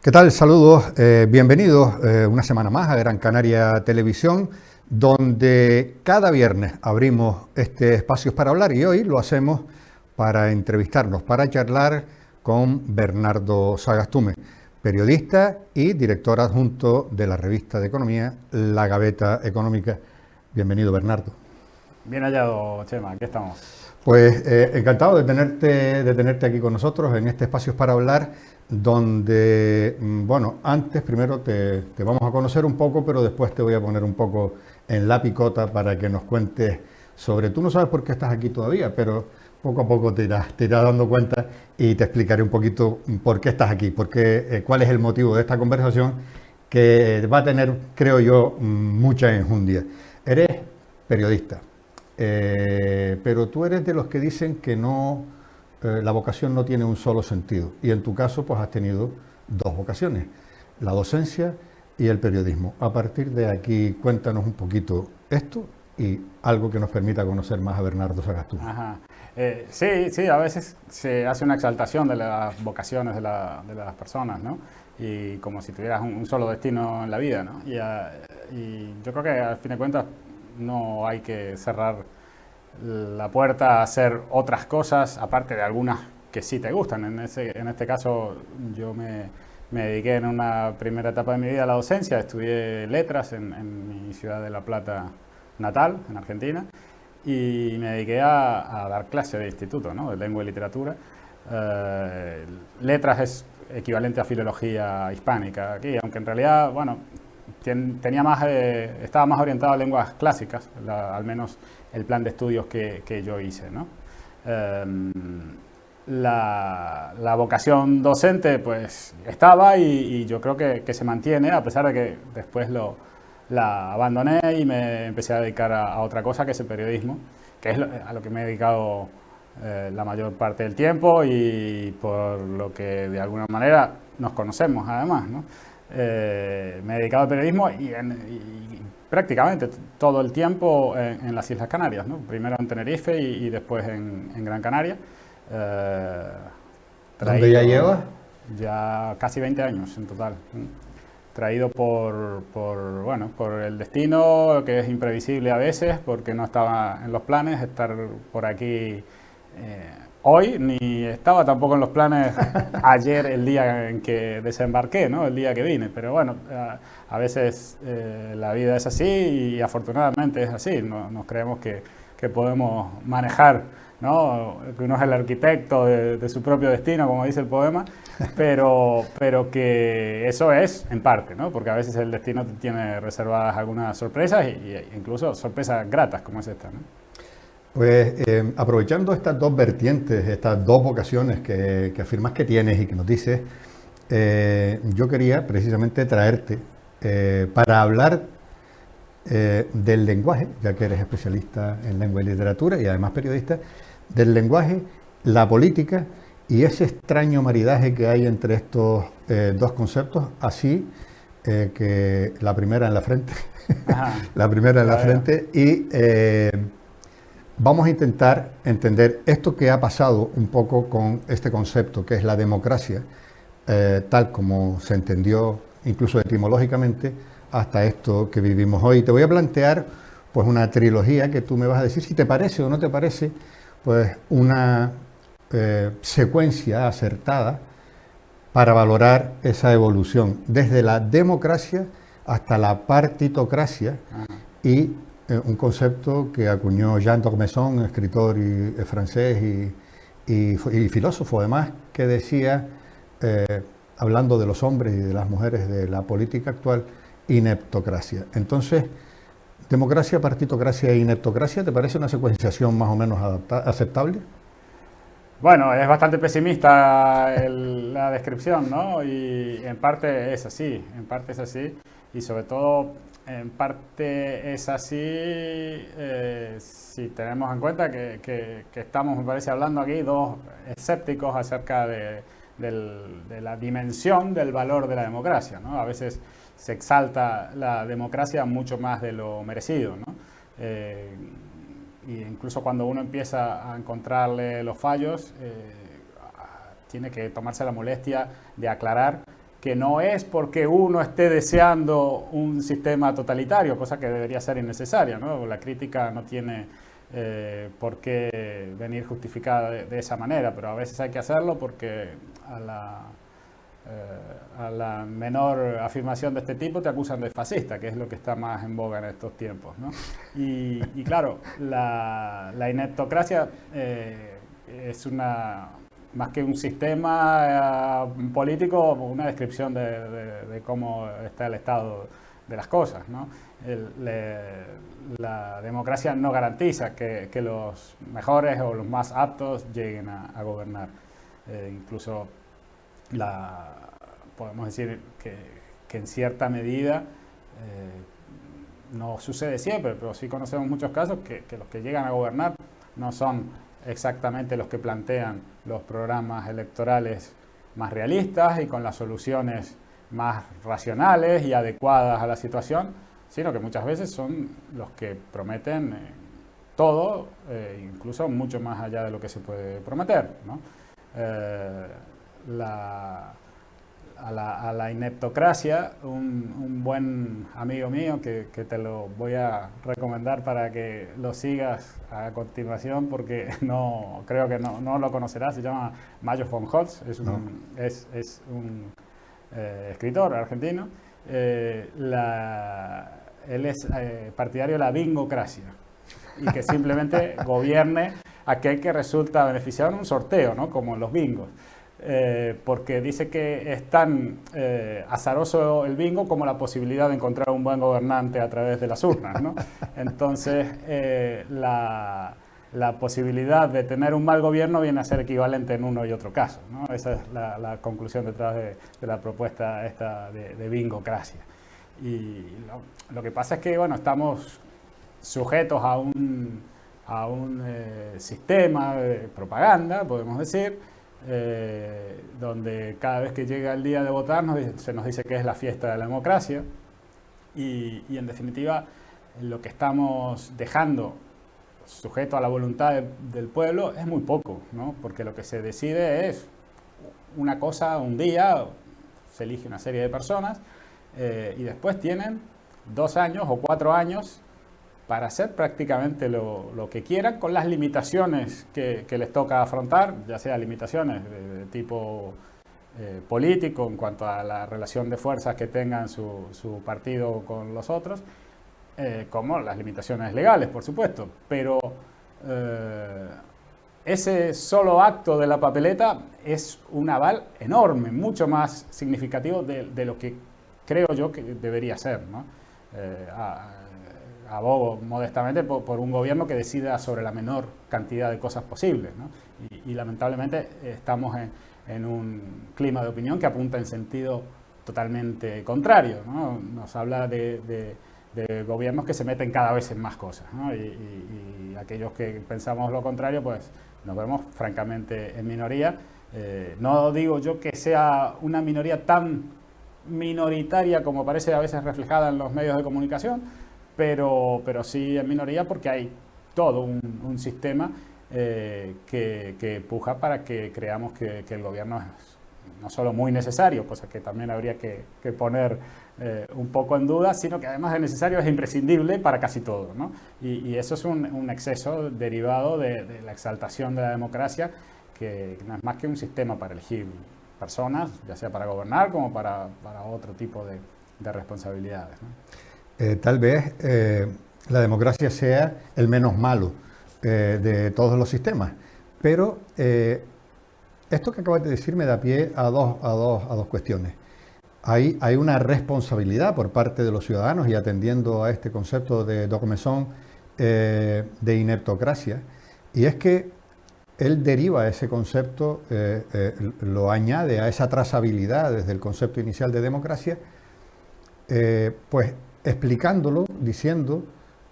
¿Qué tal? Saludos, bienvenidos una semana más a Gran Canaria Televisión, donde cada viernes abrimos este espacio para hablar y hoy lo hacemos para entrevistarnos, para charlar con Bernardo Sagastume, periodista y director adjunto de la revista de economía La Gaveta Económica. Bienvenido, Bernardo. Bien hallado, Chema, aquí estamos. Pues encantado de tenerte aquí con nosotros en este espacio para hablar, donde, bueno, antes primero te vamos a conocer un poco, pero después te voy a poner un poco en la picota para que nos cuentes sobre, tú no sabes por qué estás aquí todavía, pero poco a poco te irás dando cuenta y te explicaré un poquito por qué estás aquí, cuál es el motivo de esta conversación que va a tener, creo yo, mucha enjundia. Eres periodista. Pero tú eres de los que dicen que no, la vocación no tiene un solo sentido. Y en tu caso, pues has tenido dos vocaciones, la docencia y el periodismo. A partir de aquí, cuéntanos un poquito esto y algo que nos permita conocer más a Bernardo Sagastume. Ajá. Sí, a veces se hace una exaltación de las vocaciones de las personas, ¿no? Y como si tuvieras un solo destino en la vida, ¿no? Y yo creo que al fin de cuentas no hay que cerrar la puerta a hacer otras cosas, aparte de algunas que sí te gustan. En este caso yo me dediqué en una primera etapa de mi vida a la docencia, estudié letras en mi ciudad de La Plata natal, en Argentina, y me dediqué a dar clases de instituto, ¿no? De lengua y literatura. Letras es equivalente a filología hispánica aquí, aunque en realidad, bueno, estaba más orientado a lenguas clásicas, al menos el plan de estudios que yo hice, ¿no? La vocación docente pues estaba y yo creo que se mantiene, a pesar de que después la abandoné y me empecé a dedicar a otra cosa, que es el periodismo, que es a lo que me he dedicado la mayor parte del tiempo y por lo que de alguna manera nos conocemos además, ¿no? Me he dedicado al periodismo y prácticamente todo el tiempo en las Islas Canarias, ¿no? Primero en Tenerife y después en Gran Canaria. ¿Dónde ya llevas? Ya casi 20 años en total. Traído bueno, por el destino, que es imprevisible a veces, porque no estaba en los planes estar por aquí hoy, ni estaba tampoco en los planes ayer, el día en que desembarqué, ¿no? El día que vine. Pero bueno, a veces la vida es así y afortunadamente es así. Nos creemos que podemos manejar, ¿no? Que uno es el arquitecto de su propio destino, como dice el poema, pero que eso es en parte, ¿no? Porque a veces el destino te tiene reservadas algunas sorpresas e incluso sorpresas gratas como es esta, ¿no? Pues aprovechando estas dos vertientes, estas dos vocaciones que afirmas que tienes y que nos dices, yo quería precisamente traerte para hablar del lenguaje, ya que eres especialista en lengua y literatura y además periodista, del lenguaje, la política y ese extraño maridaje que hay entre estos dos conceptos, así que la primera en la frente, la primera en la frente y... vamos a intentar entender esto que ha pasado un poco con este concepto, que es la democracia, tal como se entendió incluso etimológicamente, hasta esto que vivimos hoy. Te voy a plantear pues una trilogía que tú me vas a decir si te parece o no te parece, pues una secuencia acertada para valorar esa evolución, desde la democracia hasta la partitocracia y un concepto que acuñó Jean d'Ormesson, escritor francés y filósofo además, que decía, hablando de los hombres y de las mujeres de la política actual, ineptocracia. Entonces, democracia, partitocracia e ineptocracia, ¿te parece una secuenciación más o menos aceptable? Bueno, es bastante pesimista la descripción, ¿no? Y en parte es así, y sobre todo en parte es así si tenemos en cuenta que estamos, me parece, hablando aquí dos escépticos acerca de la dimensión del valor de la democracia, ¿no? A veces se exalta la democracia mucho más de lo merecido, ¿no? Y incluso cuando uno empieza a encontrarle los fallos, tiene que tomarse la molestia de aclarar que no es porque uno esté deseando un sistema totalitario, cosa que debería ser innecesaria, ¿no? La crítica no tiene por qué venir justificada de esa manera, pero a veces hay que hacerlo porque a la menor afirmación de este tipo te acusan de fascista, que es lo que está más en boga en estos tiempos, ¿no? Y claro, la ineptocracia es más que un sistema político, una descripción de cómo está el estado de las cosas, ¿no? La democracia no garantiza que los mejores o los más aptos lleguen a gobernar. Incluso podemos decir que en cierta medida no sucede siempre, pero sí conocemos muchos casos que los que llegan a gobernar no son exactamente los que plantean los programas electorales más realistas y con las soluciones más racionales y adecuadas a la situación, sino que muchas veces son los que prometen todo, incluso mucho más allá de lo que se puede prometer, ¿no? A la ineptocracia, un buen amigo mío que te lo voy a recomendar para que lo sigas a continuación, porque creo que no lo conocerás, se llama Mayo von Holtz, es un escritor argentino. Él es partidario de la bingocracia y que simplemente gobierne aquel que resulta beneficiado en un sorteo, ¿no? Como en los bingos. Porque dice que es tan azaroso el bingo como la posibilidad de encontrar un buen gobernante a través de las urnas, ¿no? Entonces, la posibilidad de tener un mal gobierno viene a ser equivalente en uno y otro caso, ¿no? Esa es la conclusión detrás de la propuesta esta de bingocracia. Y lo que pasa es que, bueno, estamos sujetos a un sistema de propaganda, podemos decir, donde cada vez que llega el día de votar se nos dice que es la fiesta de la democracia y en definitiva lo que estamos dejando sujeto a la voluntad del pueblo es muy poco, ¿no? Porque lo que se decide es una cosa un día, se elige una serie de personas y después tienen 2 años o 4 años para hacer prácticamente lo que quieran, con las limitaciones que les toca afrontar, ya sea limitaciones de tipo político en cuanto a la relación de fuerzas que tengan su partido con los otros, como las limitaciones legales, por supuesto. Pero ese solo acto de la papeleta es un aval enorme, mucho más significativo de lo que creo yo que debería ser, ¿no? Abogo modestamente por un gobierno que decida sobre la menor cantidad de cosas posibles, ¿no? Y lamentablemente estamos en un clima de opinión que apunta en sentido totalmente contrario, ¿no? Nos habla de gobiernos que se meten cada vez en más cosas, ¿no? Y aquellos que pensamos lo contrario, pues nos vemos francamente en minoría. No digo yo que sea una minoría tan minoritaria como parece a veces reflejada en los medios de comunicación, pero sí en minoría porque hay todo un sistema que puja para que creamos que el gobierno es no solo muy necesario, cosa que también habría que poner un poco en duda, sino que además de necesario es imprescindible para casi todo, ¿no? Y eso es un exceso derivado de la exaltación de la democracia, que no es más que un sistema para elegir personas, ya sea para gobernar como para otro tipo de responsabilidades, ¿no? Tal vez la democracia sea el menos malo de todos los sistemas, pero esto que acabas de decir me da pie a dos cuestiones. Hay una responsabilidad por parte de los ciudadanos, y atendiendo a este concepto de Docmesson de ineptocracia, y es que él deriva ese concepto, lo añade a esa trazabilidad desde el concepto inicial de democracia, pues explicándolo, diciendo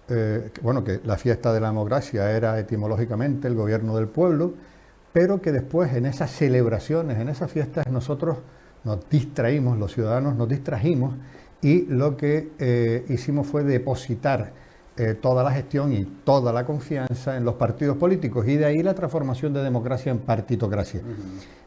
que la fiesta de la democracia era etimológicamente el gobierno del pueblo, pero que después en esas celebraciones, en esas fiestas, nosotros nos distraímos, los ciudadanos nos distrajimos, y lo que hicimos fue depositar toda la gestión y toda la confianza en los partidos políticos, y de ahí la transformación de democracia en partitocracia.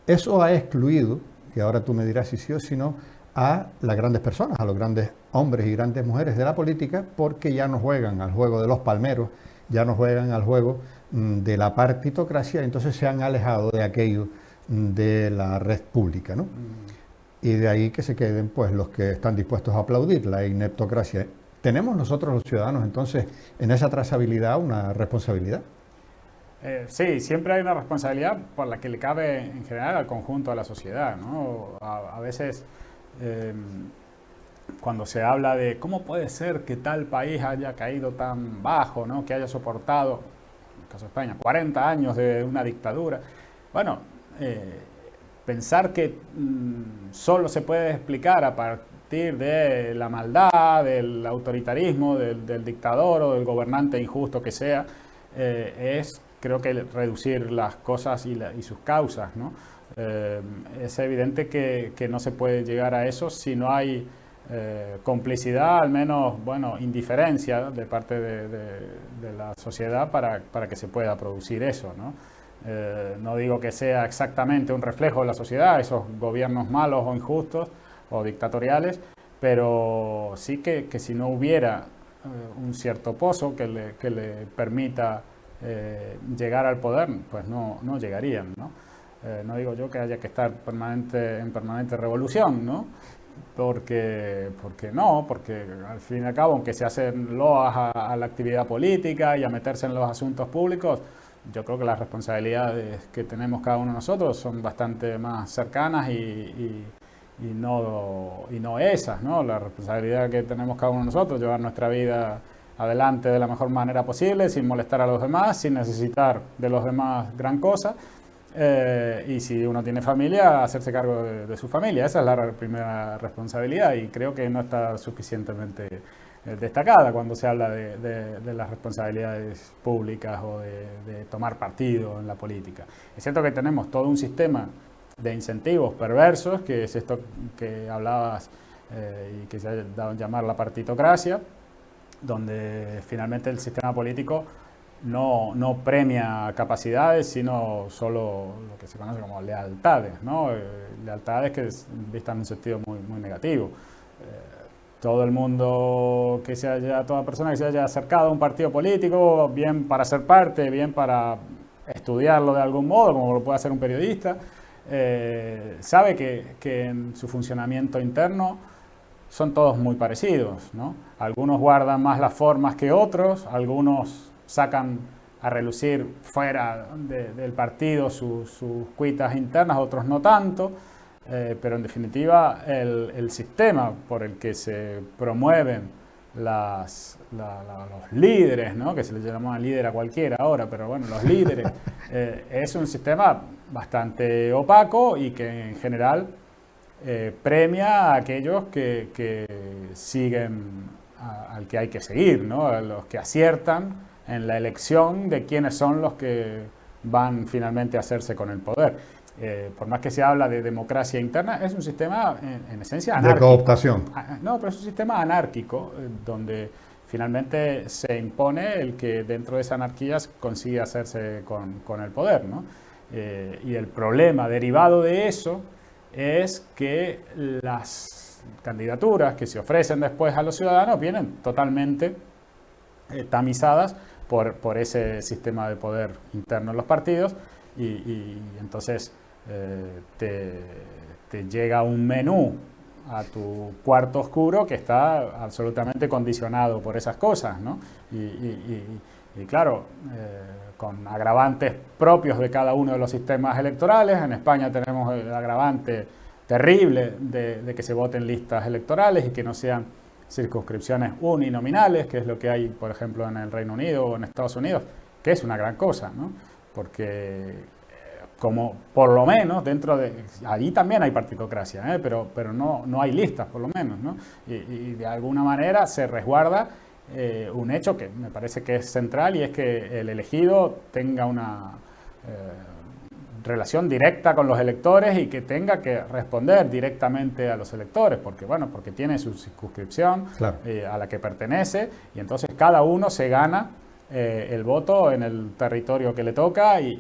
Eso ha excluido y ahora tú me dirás si sí o si no, a las grandes personas, a los grandes hombres y grandes mujeres de la política, porque ya no juegan al juego de los palmeros, ya no juegan al juego de la partitocracia, entonces se han alejado de aquello de la red pública, ¿no? Y de ahí que se queden pues los que están dispuestos a aplaudir la ineptocracia. ¿Tenemos nosotros los ciudadanos entonces en esa trazabilidad una responsabilidad? Sí, siempre hay una responsabilidad por la que le cabe en general al conjunto de la sociedad, ¿no? A veces cuando se habla de cómo puede ser que tal país haya caído tan bajo, ¿no? Que haya soportado, en el caso de España, 40 años de una dictadura. Bueno, pensar que solo se puede explicar a partir de la maldad, del autoritarismo, del dictador o del gobernante injusto que sea, es, creo que, reducir las cosas y sus causas, ¿no? Es evidente que no se puede llegar a eso si no hay complicidad, al menos, bueno, indiferencia de parte de la sociedad para que se pueda producir eso, ¿no? No digo que sea exactamente un reflejo de la sociedad, esos gobiernos malos o injustos o dictatoriales, pero sí que si no hubiera un cierto pozo que le permita llegar al poder, pues no llegarían, ¿no? No digo yo que haya que estar en permanente revolución, ¿no? Porque al fin y al cabo, aunque se hacen loas a la actividad política y a meterse en los asuntos públicos, yo creo que las responsabilidades que tenemos cada uno de nosotros son bastante más cercanas y no esas, ¿no? La responsabilidad que tenemos cada uno de nosotros, llevar nuestra vida adelante de la mejor manera posible, sin molestar a los demás, sin necesitar de los demás gran cosa. Y si uno tiene familia, hacerse cargo de su familia. Esa es la primera responsabilidad y creo que no está suficientemente destacada cuando se habla de las responsabilidades públicas o de tomar partido en la política. Es cierto que tenemos todo un sistema de incentivos perversos, que es esto que hablabas y que se ha dado a llamar la partitocracia, donde finalmente el sistema político no premia capacidades, sino solo lo que se conoce como lealtades, ¿no? Lealtades que vistan en un sentido muy negativo. Todo el mundo toda persona que se haya acercado a un partido político, bien para ser parte, bien para estudiarlo de algún modo, como lo puede hacer un periodista, sabe que en su funcionamiento interno son todos muy parecidos, ¿no? Algunos guardan más las formas que otros, algunos sacan a relucir fuera del partido sus cuitas internas, otros no tanto, pero en definitiva el sistema por el que se promueven los líderes, ¿no? Que se les llama líder a cualquiera ahora, pero bueno, los líderes, es un sistema bastante opaco y que en general premia a aquellos que siguen al que hay que seguir, ¿no? A los que aciertan en la elección de quiénes son los que van finalmente a hacerse con el poder. Por más que se habla de democracia interna, es un sistema en esencia anárquico. De cooptación. No, pero es un sistema anárquico, donde finalmente se impone el que dentro de esa anarquía consigue hacerse con el poder, ¿no? Y el problema derivado de eso es que las candidaturas que se ofrecen después a los ciudadanos vienen totalmente tamizadas por ese sistema de poder interno en los partidos y entonces te llega un menú a tu cuarto oscuro que está absolutamente condicionado por esas cosas, ¿no? Y claro, con agravantes propios de cada uno de los sistemas electorales. En España tenemos el agravante terrible de que se voten listas electorales y que no sean circunscripciones uninominales, que es lo que hay, por ejemplo, en el Reino Unido o en Estados Unidos, que es una gran cosa, ¿no? Porque como por lo menos dentro de... Allí también hay partitocracia, pero no hay listas, por lo menos, ¿no? Y de alguna manera se resguarda un hecho que me parece que es central, y es que el elegido tenga una relación directa con los electores y que tenga que responder directamente a los electores, porque tiene su circunscripción, claro, a la que pertenece, y entonces cada uno se gana el voto en el territorio que le toca y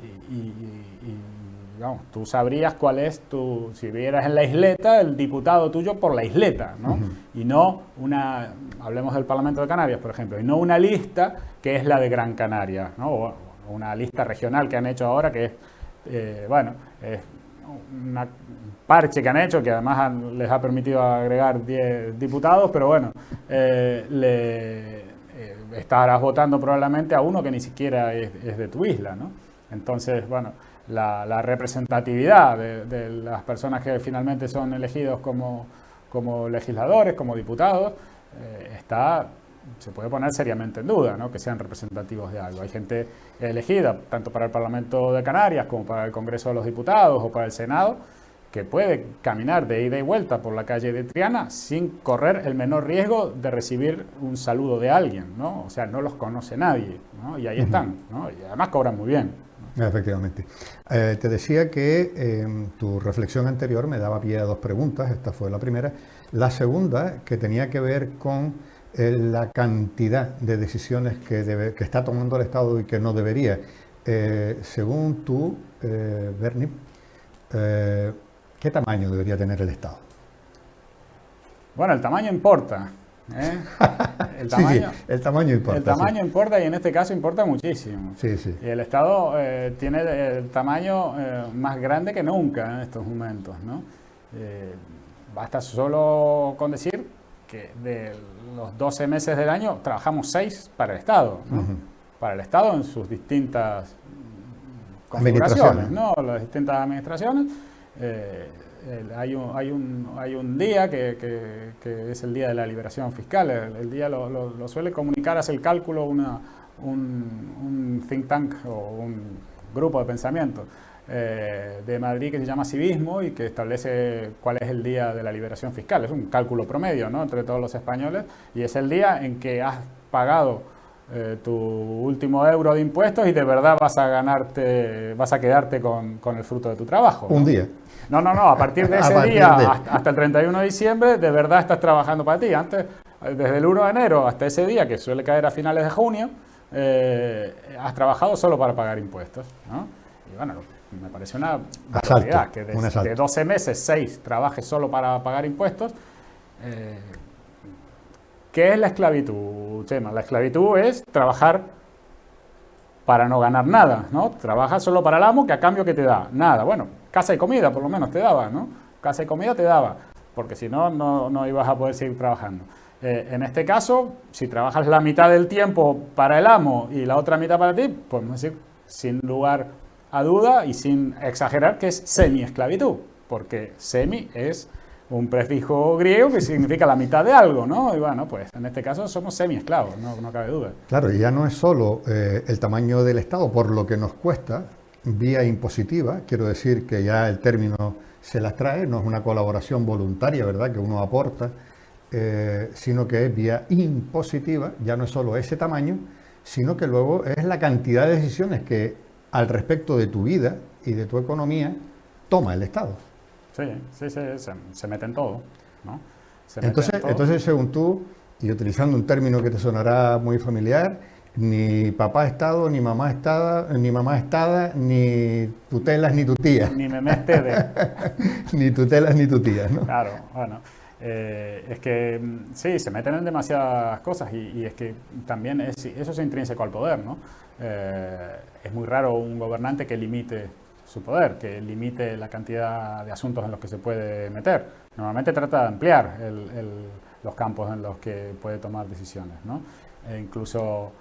digamos, tú sabrías cuál es si vieras en la isleta, el diputado tuyo por la isleta, ¿no? Y no hablemos del Parlamento de Canarias, por ejemplo, y no una lista que es la de Gran Canaria, ¿no? O una lista regional que han hecho ahora que es, es una parche que han hecho, que además les ha permitido agregar 10 diputados, pero bueno, estarás votando probablemente a uno que ni siquiera es de tu isla, ¿no? Entonces, bueno, la representatividad de las personas que finalmente son elegidos como legisladores, como diputados, se puede poner seriamente en duda, ¿no? Que sean representativos de algo. Hay gente elegida tanto para el Parlamento de Canarias como para el Congreso de los Diputados o para el Senado, que puede caminar de ida y vuelta por la calle de Triana sin correr el menor riesgo de recibir un saludo de alguien, ¿no? O sea, no los conoce nadie, ¿no? Y ahí están, ¿no? Y además cobran muy bien, ¿no? Efectivamente. Te decía que tu reflexión anterior me daba pie a dos preguntas. Esta fue la primera. La segunda, que tenía que ver con la cantidad de decisiones que está tomando el Estado y que no debería. Según tú, Bernie, ¿qué tamaño debería tener el Estado? Bueno, el tamaño importa, ¿eh? El tamaño importa. El tamaño importa, y en este caso importa muchísimo. Sí, sí. Y el Estado tiene el tamaño más grande que nunca en estos momentos, ¿no? Basta solo con decir que de los 12 meses del año trabajamos 6 para el Estado, ¿no? Para el Estado en sus distintas configuraciones, ¿no? Las distintas administraciones. Hay un día que es el día de la liberación fiscal. El día lo suele comunicar, hace el cálculo un think tank o un grupo de pensamiento de Madrid que se llama Civismo y que establece cuál es el día de la liberación fiscal. Es un cálculo promedio, ¿no? Entre todos los españoles, y es el día en que has pagado tu último euro de impuestos y de verdad vas a quedarte con el fruto de tu trabajo, ¿no? Un día. No, a partir de ese día hasta el 31 de diciembre de verdad estás trabajando para ti. Antes, desde el 1 de enero hasta ese día, que suele caer a finales de junio, has trabajado solo para pagar impuestos, ¿no? Y bueno, me parece una barbaridad que de 12 meses, 6 trabajes solo para pagar impuestos. ¿Qué es la esclavitud, Chema? La esclavitud es trabajar para no ganar nada, ¿no? Trabajas solo para el amo, que a cambio ¿qué te da? Nada. Bueno, casa y comida por lo menos te daba, ¿no? Casa y comida te daba, porque si no, no ibas a poder seguir trabajando. En este caso, si trabajas la mitad del tiempo para el amo y la otra mitad para ti, podemos decir, sin lugar a duda y sin exagerar, que es semi-esclavitud, porque semi es un prefijo griego que significa la mitad de algo, ¿no? Y bueno, pues en este caso somos semi-esclavos, no cabe duda. Claro, y ya no es solo el tamaño del Estado por lo que nos cuesta, vía impositiva, quiero decir que ya el término se las trae, no es una colaboración voluntaria, ¿verdad?, que uno aporta, sino que es vía impositiva, ya no es solo ese tamaño, sino que luego es la cantidad de decisiones que al respecto de tu vida y de tu economía toma el Estado. Sí, se mete en todo, ¿no? Entonces, según tú, y utilizando un término que te sonará muy familiar, ni papá Estado, ni mamá Estada, ni tutelas ni tu tía. Ni memés tede. Ni tutelas ni tu tía, ¿no? Claro, bueno. Es que sí, se meten en demasiadas cosas y es que también eso es intrínseco al poder, ¿no? Es muy raro un gobernante que limite su poder, que limite la cantidad de asuntos en los que se puede meter. Normalmente trata de ampliar los campos en los que puede tomar decisiones, ¿no? E incluso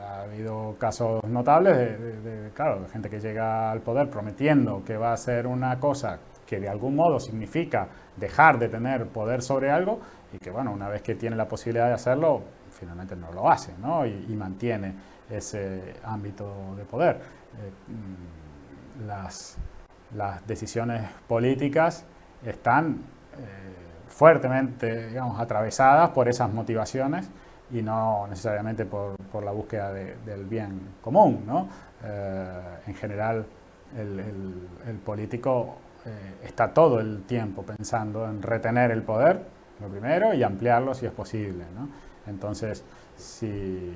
ha habido casos notables de gente que llega al poder prometiendo que va a hacer una cosa que de algún modo significa dejar de tener poder sobre algo y que, bueno, una vez que tiene la posibilidad de hacerlo, finalmente no lo hace, ¿no? Y mantiene ese ámbito de poder. Las decisiones políticas están fuertemente, digamos, atravesadas por esas motivaciones y no necesariamente por la búsqueda del bien común, ¿no? En general, el político está todo el tiempo pensando en retener el poder, lo primero, y ampliarlo si es posible, ¿no? Entonces, si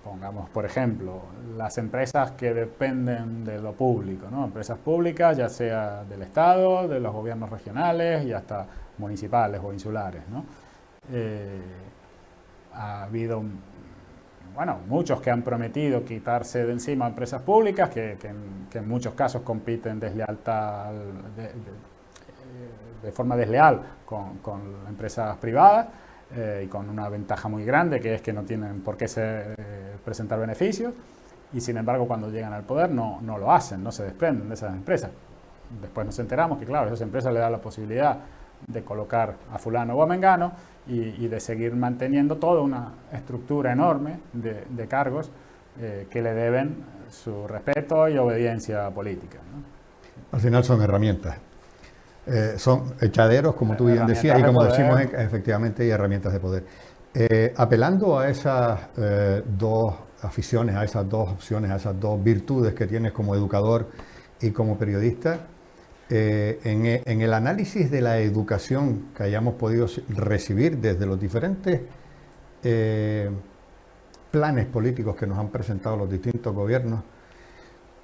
pongamos, por ejemplo, las empresas que dependen de lo público, ¿no? Empresas públicas, ya sea del Estado, de los gobiernos regionales y hasta municipales o insulares, ¿no? Ha habido, bueno, muchos que han prometido quitarse de encima empresas públicas que en muchos casos compiten de forma desleal con empresas privadas y con una ventaja muy grande, que es que no tienen por qué presentar beneficios, y sin embargo cuando llegan al poder no lo hacen, no se desprenden de esas empresas. Después nos enteramos que, claro, esas empresas le dan la posibilidad de colocar a fulano o a mengano y de seguir manteniendo toda una estructura enorme de cargos que le deben su respeto y obediencia política, ¿no? Al final son herramientas. Son echaderos, como tú bien decías, y como decimos, efectivamente, y herramientas de poder. Apelando a esas dos aficiones, a esas dos opciones, a esas dos virtudes que tienes como educador y como periodista, en el análisis de la educación que hayamos podido recibir desde los diferentes planes políticos que nos han presentado los distintos gobiernos,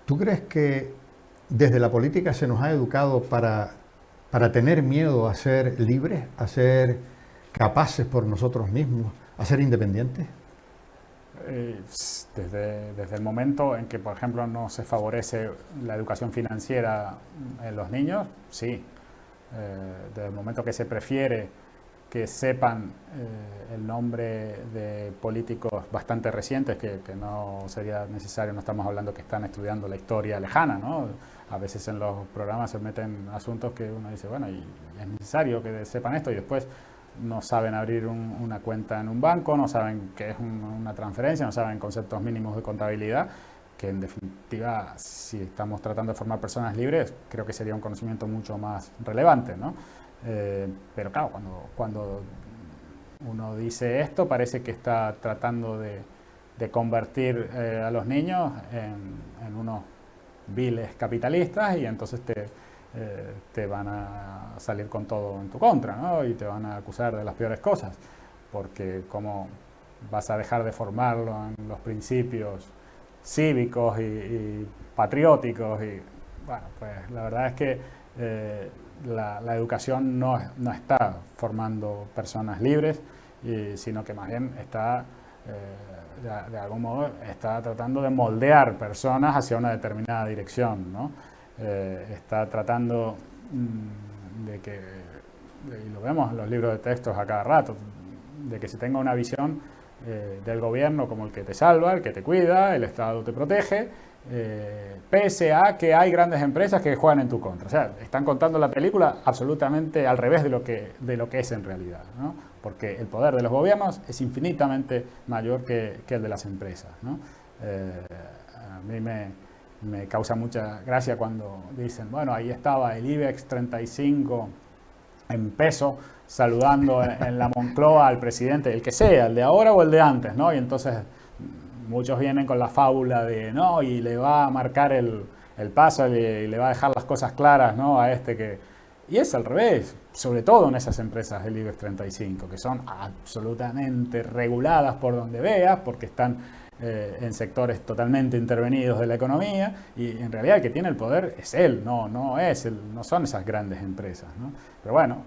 ¿tú crees que desde la política se nos ha educado para tener miedo a ser libres, a ser capaces por nosotros mismos, a ser independientes? Desde el momento en que, por ejemplo, no se favorece la educación financiera en los niños, sí. Desde el momento que se prefiere que sepan el nombre de políticos bastante recientes, que no sería necesario, no estamos hablando que están estudiando la historia lejana, ¿no? A veces en los programas se meten asuntos que uno dice, bueno, y es necesario que sepan esto, y después no saben abrir una cuenta en un banco, no saben qué es una transferencia, no saben conceptos mínimos de contabilidad, que en definitiva, si estamos tratando de formar personas libres, creo que sería un conocimiento mucho más relevante, ¿no? Pero claro, cuando uno dice esto, parece que está tratando de convertir a los niños en unos viles capitalistas, y entonces te van a salir con todo en tu contra, ¿no? Y te van a acusar de las peores cosas, porque cómo vas a dejar de formarlo en los principios cívicos y patrióticos. Y bueno, pues la verdad es que la educación no está formando personas libres, sino que más bien está de algún modo está tratando de moldear personas hacia una determinada dirección, ¿no? Está tratando de que, y lo vemos en los libros de textos a cada rato, de que se tenga una visión del gobierno como el que te salva, el que te cuida, el Estado te protege, pese a que hay grandes empresas que juegan en tu contra. O sea, están contando la película absolutamente al revés de lo que es en realidad, ¿no? Porque el poder de los gobiernos es infinitamente mayor que el de las empresas, ¿no? A mí me causa mucha gracia cuando dicen, bueno, ahí estaba el IBEX 35 en peso saludando en la Moncloa al presidente, el que sea, el de ahora o el de antes, ¿no? Y entonces muchos vienen con la fábula de, no, y le va a marcar el paso y le va a dejar las cosas claras, ¿no? A este que... Y es al revés, sobre todo en esas empresas del IBEX 35, que son absolutamente reguladas por donde veas, porque están en sectores totalmente intervenidos de la economía, y en realidad el que tiene el poder es él, no son esas grandes empresas, ¿no? Pero bueno,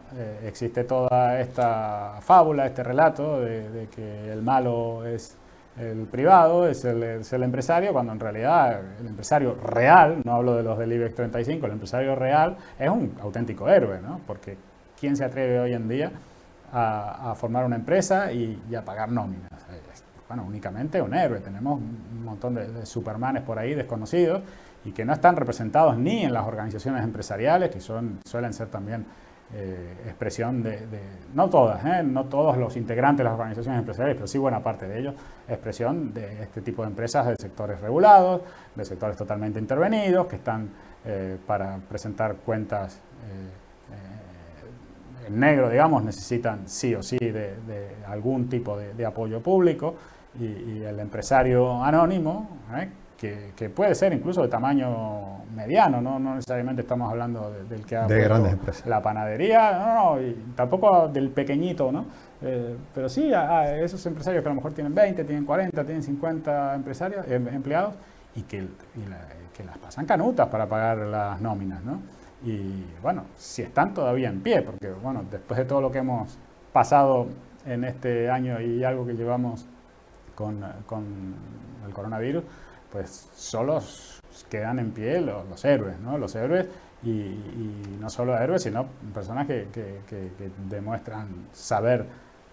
existe toda esta fábula, este relato de que el malo es el privado, es el empresario, cuando en realidad el empresario real, no hablo de los del IBEX 35, el empresario real es un auténtico héroe, ¿no? Porque ¿quién se atreve hoy en día a formar una empresa y a pagar nóminas? Bueno, únicamente un héroe. Tenemos un montón de supermanes por ahí desconocidos y que no están representados ni en las organizaciones empresariales, que suelen ser también expresión no todas, no todos los integrantes de las organizaciones empresariales, pero sí buena parte de ellos, expresión de este tipo de empresas de sectores regulados, de sectores totalmente intervenidos, que están para presentar cuentas en negro, digamos, necesitan sí o sí de algún tipo de apoyo público, y el empresario anónimo, que puede ser incluso de tamaño mediano, no necesariamente estamos hablando del que ha de grandes empresas. La panadería, y tampoco del pequeñito, ¿no? Pero sí a esos empresarios que a lo mejor tienen 20, tienen 40, tienen 50 empleados y que las pasan canutas para pagar las nóminas, ¿no? Y bueno, si están todavía en pie, porque bueno, después de todo lo que hemos pasado en este año y algo que llevamos con el coronavirus, pues solo quedan en pie los héroes, ¿no? Los héroes y no solo héroes, sino personas que demuestran saber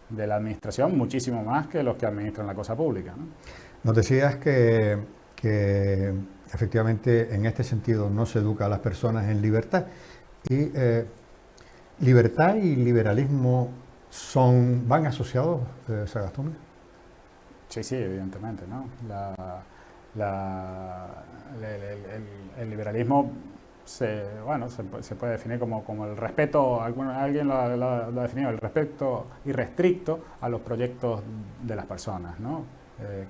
de la administración muchísimo más que los que administran la cosa pública, ¿no? Nos decías que efectivamente en este sentido no se educa a las personas en libertad. Y libertad y liberalismo van asociados, Sagastume. Sí, evidentemente, ¿no? El liberalismo se puede definir como el respeto, alguien lo ha definido, el respeto irrestricto a los proyectos de las personas, ¿no?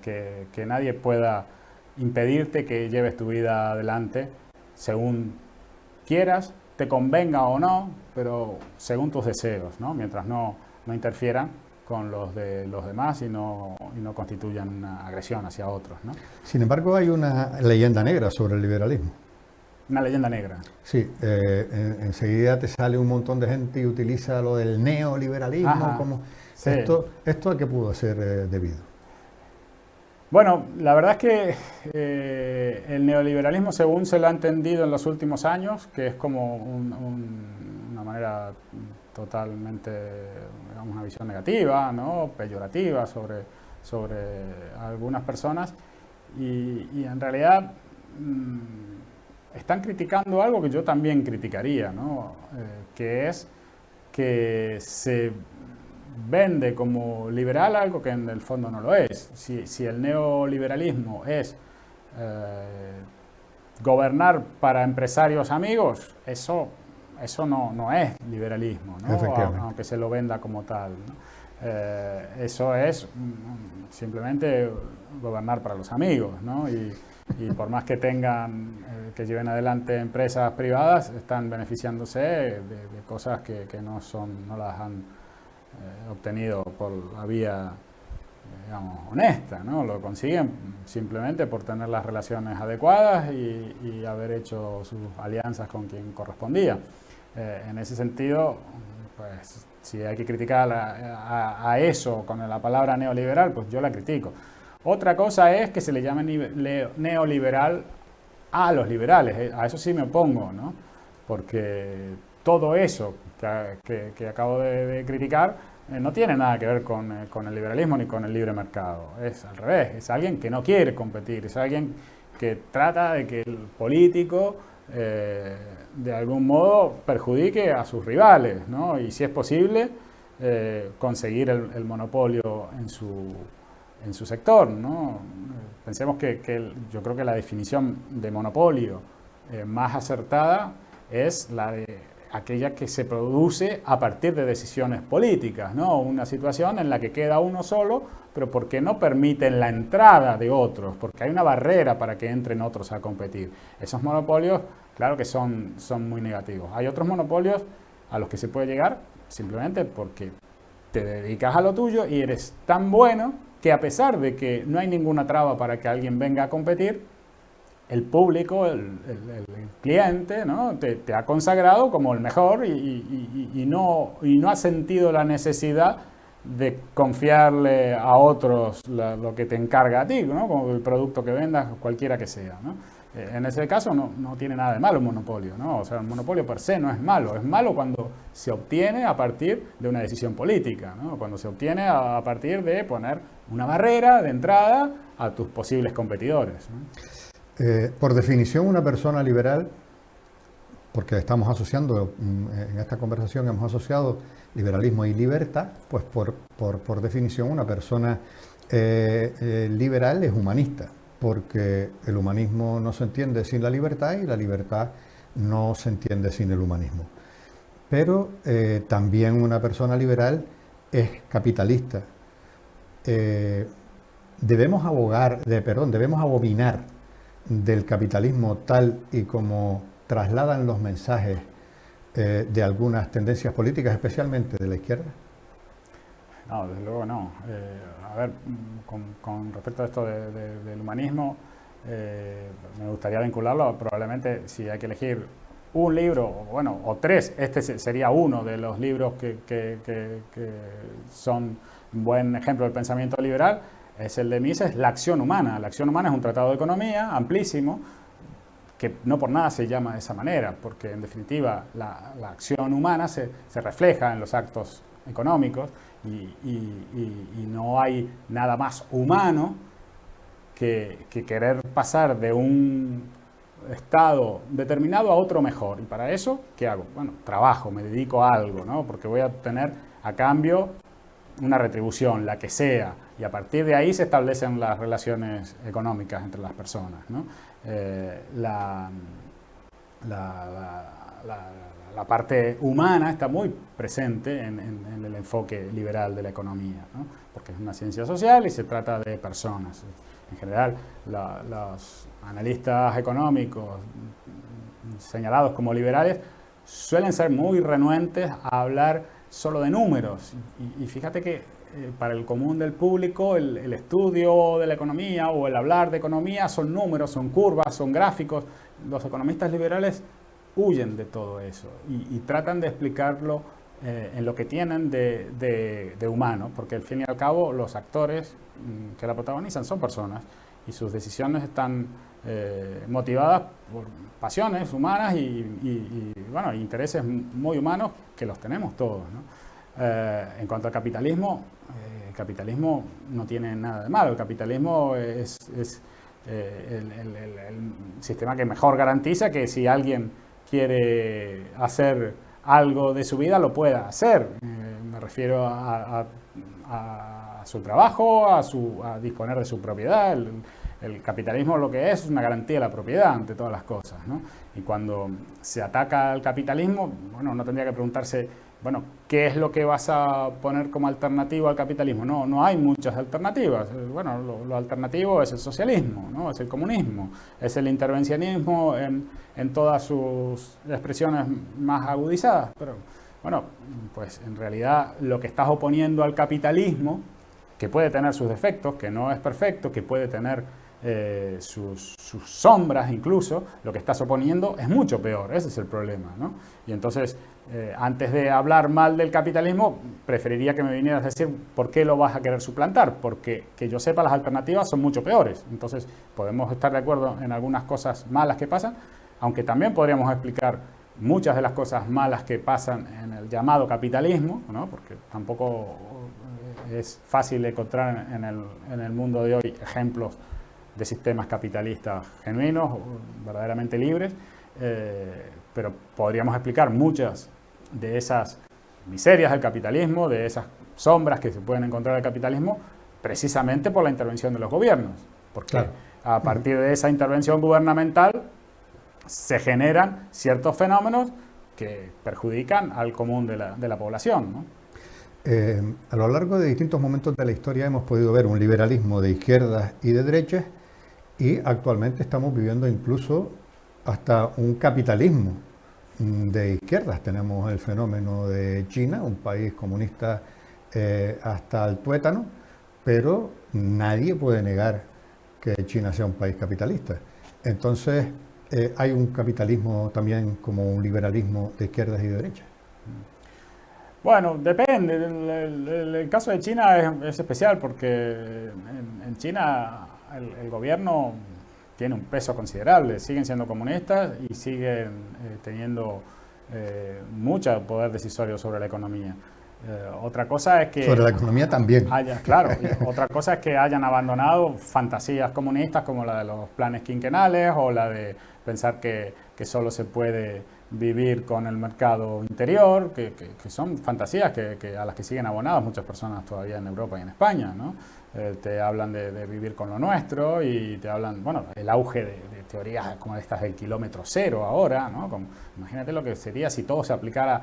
Que nadie pueda impedirte que lleves tu vida adelante según quieras, te convenga o no, pero según tus deseos, ¿no? Mientras no interfieran con los de los demás y no constituyan una agresión hacia otros, ¿no? Sin embargo, hay una leyenda negra sobre el liberalismo. Una leyenda negra. Sí, enseguida te sale un montón de gente y utiliza lo del neoliberalismo. Ajá, como sí. ¿Esto a qué pudo ser debido? Bueno, la verdad es que el neoliberalismo, según se lo ha entendido en los últimos años, que es como una manera totalmente, digamos, una visión negativa, ¿no? Peyorativa sobre algunas personas, y en realidad están criticando algo que yo también criticaría, ¿no? Que es que se vende como liberal algo que en el fondo no lo es. Si el neoliberalismo es gobernar para empresarios amigos, eso no es liberalismo, ¿no? Aunque se lo venda como tal, ¿no? Eso es simplemente gobernar para los amigos, ¿no? Y por más que que lleven adelante empresas privadas, están beneficiándose de cosas que no las han obtenido por la vía, digamos, honesta, ¿no? Lo consiguen simplemente por tener las relaciones adecuadas y haber hecho sus alianzas con quien correspondía. En ese sentido, pues si hay que criticar a eso con la palabra neoliberal, pues yo la critico. Otra cosa es que se le llame neoliberal a los liberales, a eso sí me opongo, ¿no? Porque todo eso que acabo de criticar no tiene nada que ver con el liberalismo ni con el libre mercado. Es al revés, es alguien que no quiere competir, es alguien que trata de que el político de algún modo perjudique a sus rivales, ¿no? Y si es posible, conseguir el monopolio en su sector, ¿no? Pensemos que yo creo que la definición de monopolio más acertada es la de aquella que se produce a partir de decisiones políticas, ¿no? Una situación en la que queda uno solo, pero porque no permiten la entrada de otros, porque hay una barrera para que entren otros a competir. Esos monopolios, claro que son muy negativos. Hay otros monopolios a los que se puede llegar simplemente porque te dedicas a lo tuyo y eres tan bueno que a pesar de que no hay ninguna traba para que alguien venga a competir, el público, el cliente, ¿no? te ha consagrado como el mejor y no ha sentido la necesidad de confiarle a otros lo que te encarga a ti, ¿no? Como el producto que vendas, cualquiera que sea, ¿no? En ese caso no tiene nada de malo el monopolio, ¿no? O sea, el monopolio per se no es malo cuando se obtiene a partir de una decisión política, ¿no? Cuando se obtiene a partir de poner una barrera de entrada a tus posibles competidores, ¿no? Por definición, una persona liberal, porque estamos asociando, en esta conversación hemos asociado liberalismo y libertad, pues por definición una persona liberal es humanista, porque el humanismo no se entiende sin la libertad y la libertad no se entiende sin el humanismo. Pero también una persona liberal es capitalista. Debemos abominar del capitalismo tal y como trasladan los mensajes de algunas tendencias políticas, especialmente de la izquierda? No, desde luego no. A ver, con respecto a esto del humanismo, me gustaría vincularlo, probablemente si hay que elegir un libro, bueno, o tres, este sería uno de los libros que son un buen ejemplo del pensamiento liberal, es el de Mises, La acción humana. La acción humana es un tratado de economía amplísimo, que no por nada se llama de esa manera, porque en definitiva la acción humana se refleja en los actos económicos y no hay nada más humano que querer pasar de un estado determinado a otro mejor. Y para eso, ¿qué hago? Bueno, trabajo, me dedico a algo, ¿no? Porque voy a obtener a cambio una retribución, la que sea, y a partir de ahí se establecen las relaciones económicas entre las personas, ¿no? La parte humana está muy presente en el enfoque liberal de la economía, ¿no? Porque es una ciencia social y se trata de personas. En general, los analistas económicos señalados como liberales suelen ser muy renuentes a hablar solo de números. Y fíjate que para el común del público el estudio de la economía o el hablar de economía son números, son curvas, son gráficos. Los economistas liberales huyen de todo eso y tratan de explicarlo en lo que tienen de humano, porque al fin y al cabo los actores que la protagonizan son personas y sus decisiones están motivadas por pasiones humanas y bueno, intereses muy humanos que los tenemos todos, ¿no? En cuanto al capitalismo, el capitalismo no tiene nada de malo. El capitalismo es el sistema que mejor garantiza que si alguien quiere hacer algo de su vida lo pueda hacer. Me refiero a su trabajo, a disponer de su propiedad. El capitalismo lo que es una garantía de la propiedad ante todas las cosas, ¿no? Y cuando se ataca al capitalismo, bueno, uno tendría que preguntarse, bueno, ¿qué es lo que vas a poner como alternativo al capitalismo? No hay muchas alternativas. Bueno, lo alternativo es el socialismo, ¿no? Es el comunismo, es el intervencionismo en todas sus expresiones más agudizadas. Pero, bueno, pues en realidad lo que estás oponiendo al capitalismo, que puede tener sus defectos, que no es perfecto, que puede tener sus sombras incluso, lo que estás oponiendo es mucho peor, ese es el problema, ¿no? Y entonces, antes de hablar mal del capitalismo, preferiría que me vinieras a decir por qué lo vas a querer suplantar, porque que yo sepa las alternativas son mucho peores. Entonces, podemos estar de acuerdo en algunas cosas malas que pasan, aunque también podríamos explicar muchas de las cosas malas que pasan en el llamado capitalismo, ¿no? Porque tampoco es fácil encontrar en el mundo de hoy ejemplos de sistemas capitalistas genuinos, verdaderamente libres, pero podríamos explicar muchas de esas miserias del capitalismo, de esas sombras que se pueden encontrar del capitalismo, precisamente por la intervención de los gobiernos, porque claro, a partir de esa intervención gubernamental se generan ciertos fenómenos que perjudican al común de la población, ¿no? A lo largo de distintos momentos de la historia hemos podido ver un liberalismo de izquierdas y de derechas, y actualmente estamos viviendo incluso hasta un capitalismo de izquierdas. Tenemos el fenómeno de China, un país comunista hasta el tuétano, pero nadie puede negar que China sea un país capitalista. Entonces, hay un capitalismo también como un liberalismo de izquierdas y de derechas. Bueno, depende. El caso de China es especial porque en China el gobierno tiene un peso considerable. Siguen siendo comunistas y siguen teniendo mucho poder decisorio sobre la economía. Otra cosa es que... Sobre la economía también. Claro, otra cosa es que hayan abandonado fantasías comunistas como la de los planes quinquenales o la de pensar que solo se puede vivir con el mercado interior, que son fantasías a las que siguen abonadas muchas personas todavía en Europa y en España, ¿no? Te hablan de vivir con lo nuestro y te hablan, bueno, el auge de teorías como estas del kilómetro cero ahora, ¿no? Imagínate lo que sería si todo se aplicara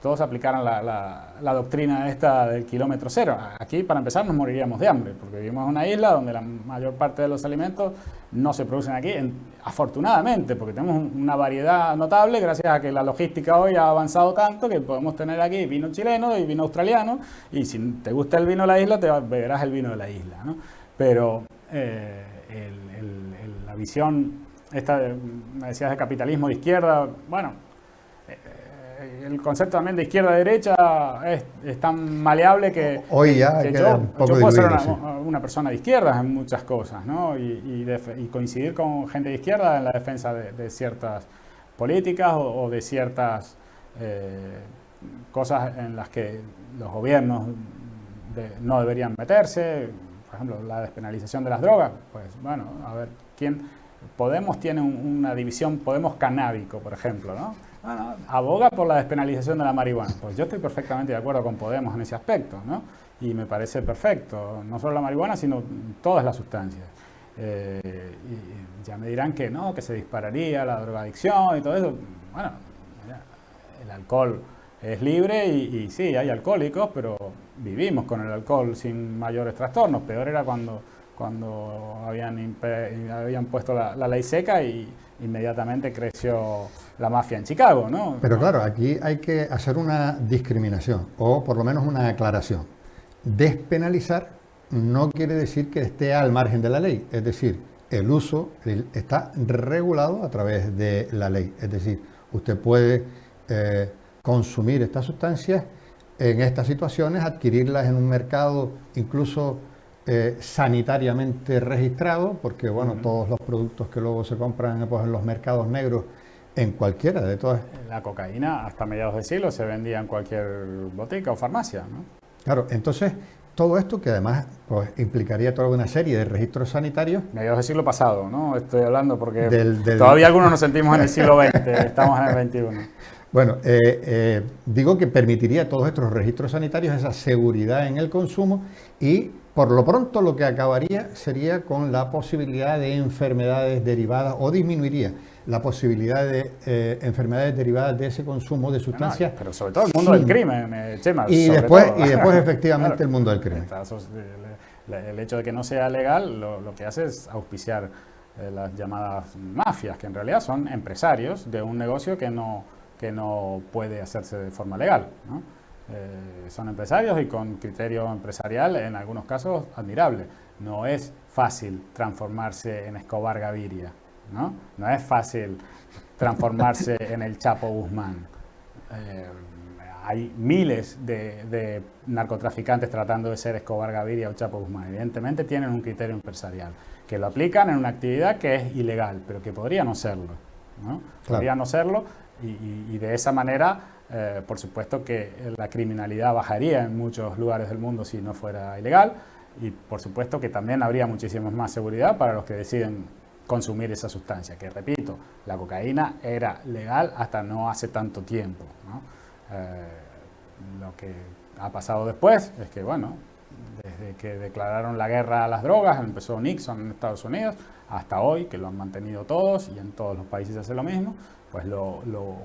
todos aplicaran la doctrina esta del kilómetro cero. Aquí, para empezar, nos moriríamos de hambre, porque vivimos en una isla donde la mayor parte de los alimentos no se producen aquí, afortunadamente, porque tenemos una variedad notable gracias a que la logística hoy ha avanzado tanto que podemos tener aquí vino chileno y vino australiano, y si te gusta el vino de la isla, te beberás el vino de la isla, ¿no? Pero la visión, esta, me decías, de capitalismo de izquierda, bueno, el concepto también de izquierda-derecha es tan maleable que, hoy ya que yo puedo ser una persona de izquierdas en muchas cosas, ¿no? Y coincidir con gente de izquierda en la defensa de ciertas políticas o de ciertas cosas en las que los gobiernos no deberían meterse. Por ejemplo, la despenalización de las drogas. Pues bueno, a ver, Podemos tiene una división, Podemos canábico, por ejemplo, ¿no? Bueno, aboga por la despenalización de la marihuana. Pues yo estoy perfectamente de acuerdo con Podemos en ese aspecto, ¿no? Y me parece perfecto, no solo la marihuana, sino todas las sustancias. Y ya me dirán que no, que se dispararía la drogadicción y todo eso. Bueno, el alcohol es libre y sí, hay alcohólicos, pero vivimos con el alcohol sin mayores trastornos. Peor era cuando habían puesto la ley seca y inmediatamente creció la mafia en Chicago, ¿no? Pero claro, aquí hay que hacer una discriminación, o por lo menos una aclaración. Despenalizar no quiere decir que esté al margen de la ley, es decir, el uso está regulado a través de la ley, es decir, usted puede consumir estas sustancias en estas situaciones, adquirirlas en un mercado incluso sanitariamente registrado, porque bueno, todos los productos que luego se compran pues, en los mercados negros, en cualquiera de todas. La cocaína hasta mediados de siglo se vendía en cualquier botica o farmacia, ¿no? Claro, entonces todo esto que además pues, implicaría toda una serie de registros sanitarios. Mediados del siglo pasado, ¿no? Estoy hablando porque todavía algunos nos sentimos en el siglo XX, estamos en el XXI. Bueno, digo que permitiría todos estos registros sanitarios, esa seguridad en el consumo, y por lo pronto lo que acabaría sería con la posibilidad de enfermedades derivadas, o disminuiría la posibilidad de enfermedades derivadas de ese consumo de sustancias. No, pero sobre todo el mundo del crimen, Chema. Y después efectivamente claro, el mundo del crimen. El hecho de que no sea legal lo que hace es auspiciar las llamadas mafias, que en realidad son empresarios de un negocio que no puede hacerse de forma legal, ¿no? Son empresarios y con criterio empresarial, en algunos casos, admirable. No es fácil transformarse en Escobar Gaviria, ¿no? No es fácil transformarse en el Chapo Guzmán. Hay miles de narcotraficantes tratando de ser Escobar Gaviria o Chapo Guzmán. Evidentemente tienen un criterio empresarial, que lo aplican en una actividad que es ilegal, pero que podría no serlo, ¿no? Claro. Podría no serlo. Y de esa manera, por supuesto que la criminalidad bajaría en muchos lugares del mundo si no fuera ilegal, y por supuesto que también habría muchísima más seguridad para los que deciden consumir esa sustancia, que repito, la cocaína era legal hasta no hace tanto tiempo, ¿no? Lo que ha pasado después es que, bueno, desde que declararon la guerra a las drogas, empezó Nixon en Estados Unidos, hasta hoy, que lo han mantenido todos y en todos los países hace lo mismo, pues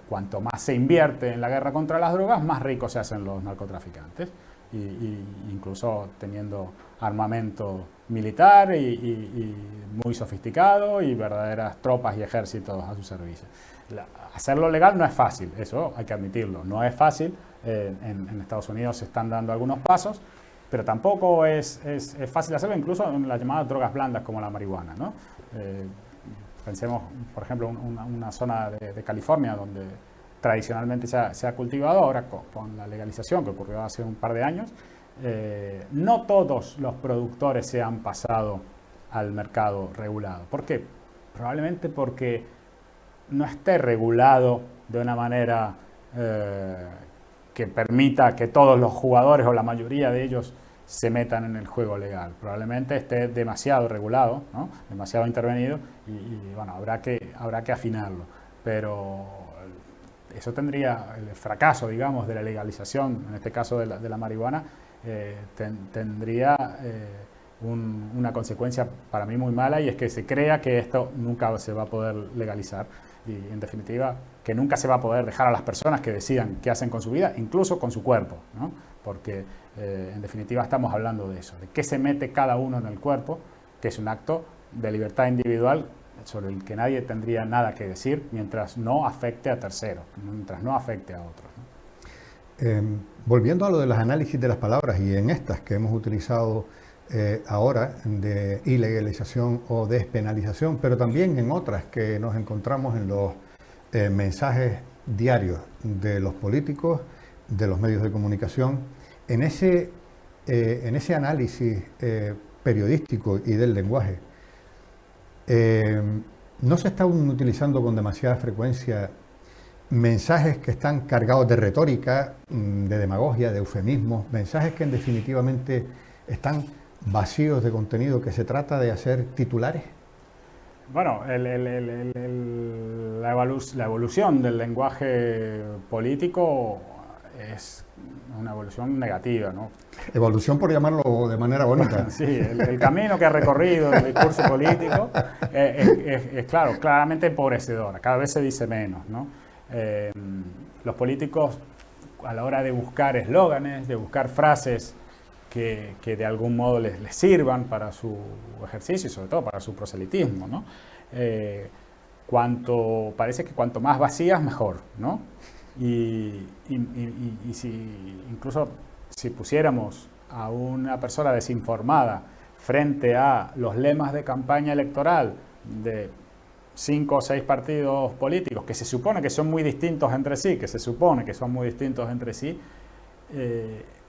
cuanto más se invierte en la guerra contra las drogas, más ricos se hacen los narcotraficantes, y incluso teniendo armamento militar y muy sofisticado y verdaderas tropas y ejércitos a su servicio. Hacerlo legal no es fácil, eso hay que admitirlo, no es fácil. En Estados Unidos se están dando algunos pasos, pero tampoco es fácil hacerlo, incluso en las llamadas drogas blandas como la marihuana, ¿no? Pensemos, por ejemplo, una zona de California donde tradicionalmente se ha cultivado, ahora con la legalización que ocurrió hace un par de años, no todos los productores se han pasado al mercado regulado. ¿Por qué? Probablemente porque no esté regulado de una manera que permita que todos los jugadores o la mayoría de ellos se metan en el juego legal. Probablemente esté demasiado regulado, ¿no? Demasiado intervenido y bueno, habrá que afinarlo. Pero eso tendría el fracaso, digamos, de la legalización, en este caso de la marihuana, tendría una consecuencia para mí muy mala, y es que se crea que esto nunca se va a poder legalizar y, en definitiva, que nunca se va a poder dejar a las personas que decidan qué hacen con su vida, incluso con su cuerpo, ¿no? Porque en definitiva estamos hablando de eso, de qué se mete cada uno en el cuerpo, que es un acto de libertad individual sobre el que nadie tendría nada que decir mientras no afecte a terceros, mientras no afecte a otros, ¿no? Volviendo a lo de los análisis de las palabras, y en estas que hemos utilizado ahora de ilegalización o despenalización, pero también en otras que nos encontramos en los mensajes diarios de los políticos, de los medios de comunicación, en ese análisis periodístico y del lenguaje, no se están utilizando con demasiada frecuencia mensajes que están cargados de retórica, de demagogia, de eufemismos, mensajes que definitivamente están vacíos de contenido, que se trata de hacer titulares. Bueno, la evolución del lenguaje político es una evolución negativa, ¿no? Evolución, por llamarlo de manera bonita. Sí, el camino que ha recorrido el discurso político es claro, claramente empobrecedor. Cada vez se dice menos, ¿no? Los políticos, a la hora de buscar eslóganes, de buscar frases que de algún modo les sirvan para su ejercicio y sobre todo para su proselitismo, ¿no? Parece que cuanto más vacías, mejor, ¿no? Y incluso si pusiéramos a una persona desinformada frente a los lemas de campaña electoral de 5 o 6 partidos políticos que se supone que son muy distintos entre sí,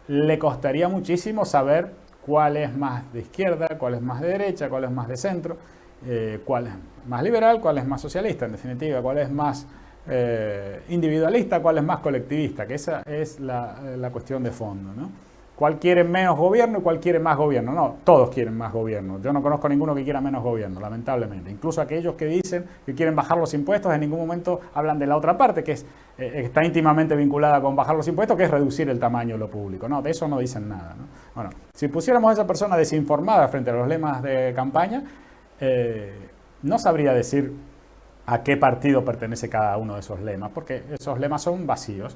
le costaría muchísimo saber cuál es más de izquierda, cuál es más de derecha, cuál es más de centro, cuál es más liberal, cuál es más socialista, en definitiva, cuál es más individualista, cuál es más colectivista, que esa es la cuestión de fondo, ¿no? ¿Cuál quiere menos gobierno y cuál quiere más gobierno? No, todos quieren más gobierno. Yo no conozco a ninguno que quiera menos gobierno, lamentablemente. Incluso aquellos que dicen que quieren bajar los impuestos, en ningún momento hablan de la otra parte, que está íntimamente vinculada con bajar los impuestos, que es reducir el tamaño de lo público. No, de eso no dicen nada, ¿no? Bueno, si pusiéramos a esa persona desinformada frente a los lemas de campaña, no sabría decir a qué partido pertenece cada uno de esos lemas, porque esos lemas son vacíos.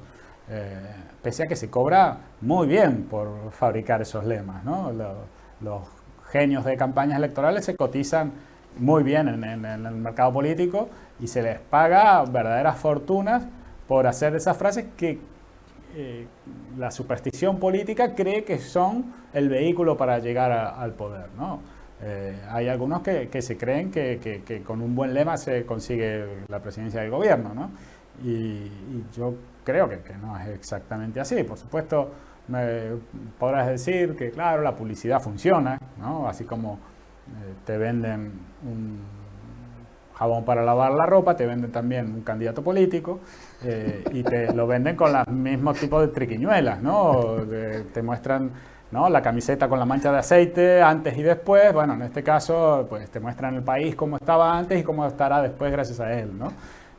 Pese a que se cobra muy bien por fabricar esos lemas, ¿no? Los genios de campañas electorales se cotizan muy bien en el mercado político y se les paga verdaderas fortunas por hacer esas frases que la superstición política cree que son el vehículo para llegar al poder, ¿no? Hay algunos que se creen que con un buen lema se consigue la presidencia del gobierno, ¿no? Y yo creo que no es exactamente así. Por supuesto, me podrás decir que, claro, la publicidad funciona, ¿no? Así como te venden un jabón para lavar la ropa, te venden también un candidato político y te lo venden con el mismo tipo de triquiñuelas, ¿no? Te muestran, ¿no?, la camiseta con la mancha de aceite antes y después. Bueno, en este caso, pues te muestran el país como estaba antes y cómo estará después gracias a él, ¿no?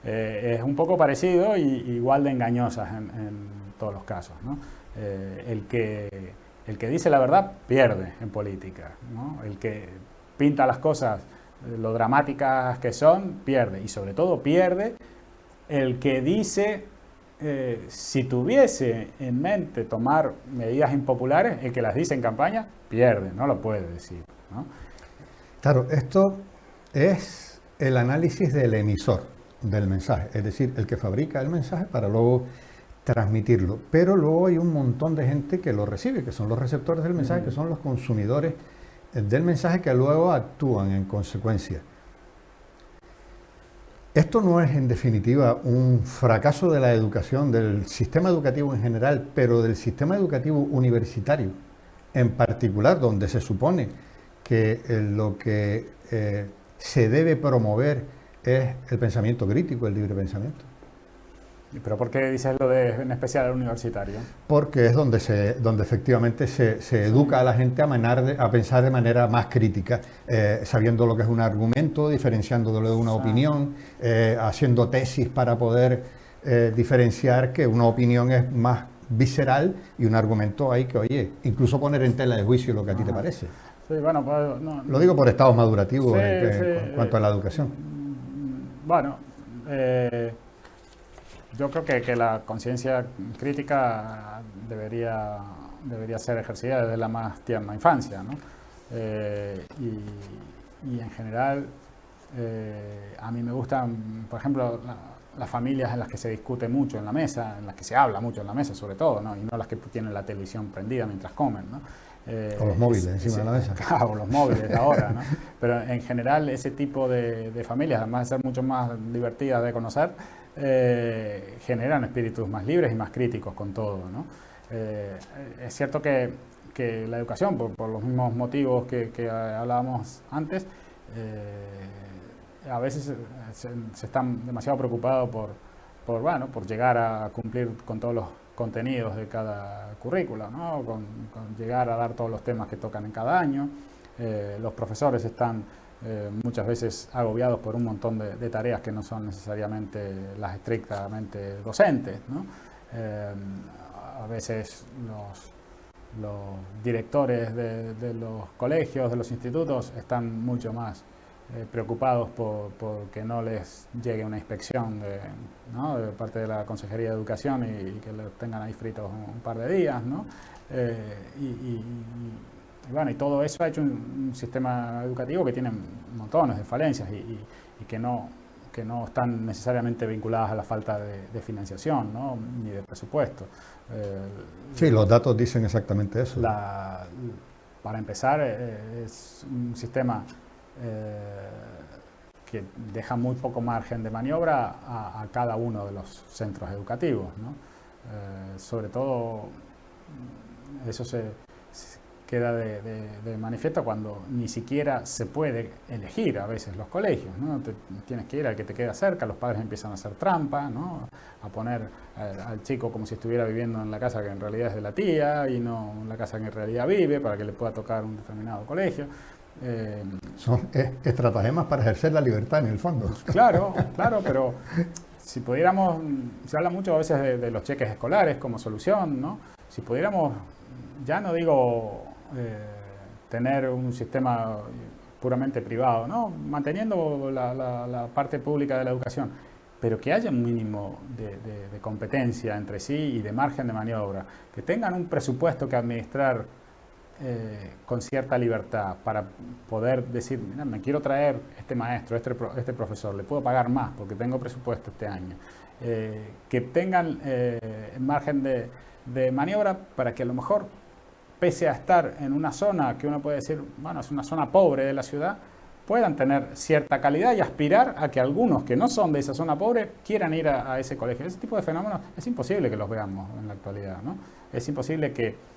Es un poco parecido y igual de engañosas en todos los casos, ¿no? El que dice la verdad pierde en política, ¿no? El que pinta las cosas lo dramáticas que son, pierde. Y sobre todo pierde el que dice, si tuviese en mente tomar medidas impopulares, el que las dice en campaña, pierde, no lo puede decir, ¿no? Claro, esto es el análisis del emisor del mensaje, es decir, el que fabrica el mensaje para luego transmitirlo. Pero luego hay un montón de gente que lo recibe, que son los receptores del mensaje, que son los consumidores del mensaje, que luego actúan en consecuencia. Esto no es, en definitiva, un fracaso de la educación, del sistema educativo en general, pero del sistema educativo universitario en particular, donde se supone que lo que se debe promover es el pensamiento crítico, el libre pensamiento. ¿Pero por qué dices lo de, en especial, el universitario? Porque es donde efectivamente se educa a la gente a pensar de manera más crítica, sabiendo lo que es un argumento, diferenciándolo de una opinión, haciendo tesis para poder diferenciar que una opinión es más visceral y un argumento hay que, oye, incluso poner en tela de juicio lo que a ti te parece. Sí, bueno, pues, Lo digo por estados madurativos sí, en cuanto a la educación. Bueno, yo creo que la conciencia crítica debería ser ejercida desde la más tierna infancia, ¿no? Y en general, a mí me gustan, por ejemplo, las familias en las que se discute mucho en la mesa, en las que se habla mucho en la mesa sobre todo, ¿no? Y no las que tienen la televisión prendida mientras comen, ¿no? O los móviles encima de la mesa. Claro, o los móviles ahora, ¿no? Pero en general ese tipo de familias, además de ser mucho más divertidas de conocer, generan espíritus más libres y más críticos con todo, ¿no? Es cierto que la educación, por los mismos motivos que hablábamos antes, a veces se están demasiado preocupados por llegar a cumplir con todos los contenidos de cada currícula, ¿no? Con llegar a dar todos los temas que tocan en cada año. Los profesores están muchas veces agobiados por un montón de tareas que no son necesariamente las estrictamente docentes, ¿no? A veces los directores de los colegios, de los institutos, están mucho más preocupados por que no les llegue una inspección ¿no? de parte de la Consejería de Educación y que los tengan ahí fritos un par de días, ¿no? Bueno, y todo eso ha hecho un sistema educativo que tiene montones de falencias y que no están necesariamente vinculadas a la falta de financiación, ¿no? Ni de presupuesto. Sí, los datos dicen exactamente eso. Para empezar, es un sistema que deja muy poco margen de maniobra a cada uno de los centros educativos, ¿no? Sobre todo, eso se queda de manifiesto cuando ni siquiera se puede elegir a veces los colegios, ¿no? Tienes que ir al que te queda cerca, los padres empiezan a hacer trampa, ¿no? A poner al chico como si estuviera viviendo en la casa que en realidad es de la tía y no en la casa que en realidad vive para que le pueda tocar un determinado colegio. Son estratagemas para ejercer la libertad en el fondo. Claro, pero si pudiéramos, se habla mucho a veces de los cheques escolares como solución, ¿no? Si pudiéramos, ya no digo tener un sistema puramente privado, ¿no? Manteniendo la parte pública de la educación, pero que haya un mínimo de competencia entre sí y de margen de maniobra, que tengan un presupuesto que administrar con cierta libertad para poder decir, mira, me quiero traer este maestro, este profesor, le puedo pagar más porque tengo presupuesto este año. Que tengan margen de maniobra para que a lo mejor, pese a estar en una zona que uno puede decir, bueno, es una zona pobre de la ciudad, puedan tener cierta calidad y aspirar a que algunos que no son de esa zona pobre quieran ir a ese colegio. Ese tipo de fenómenos es imposible que los veamos en la actualidad, ¿no? Es imposible que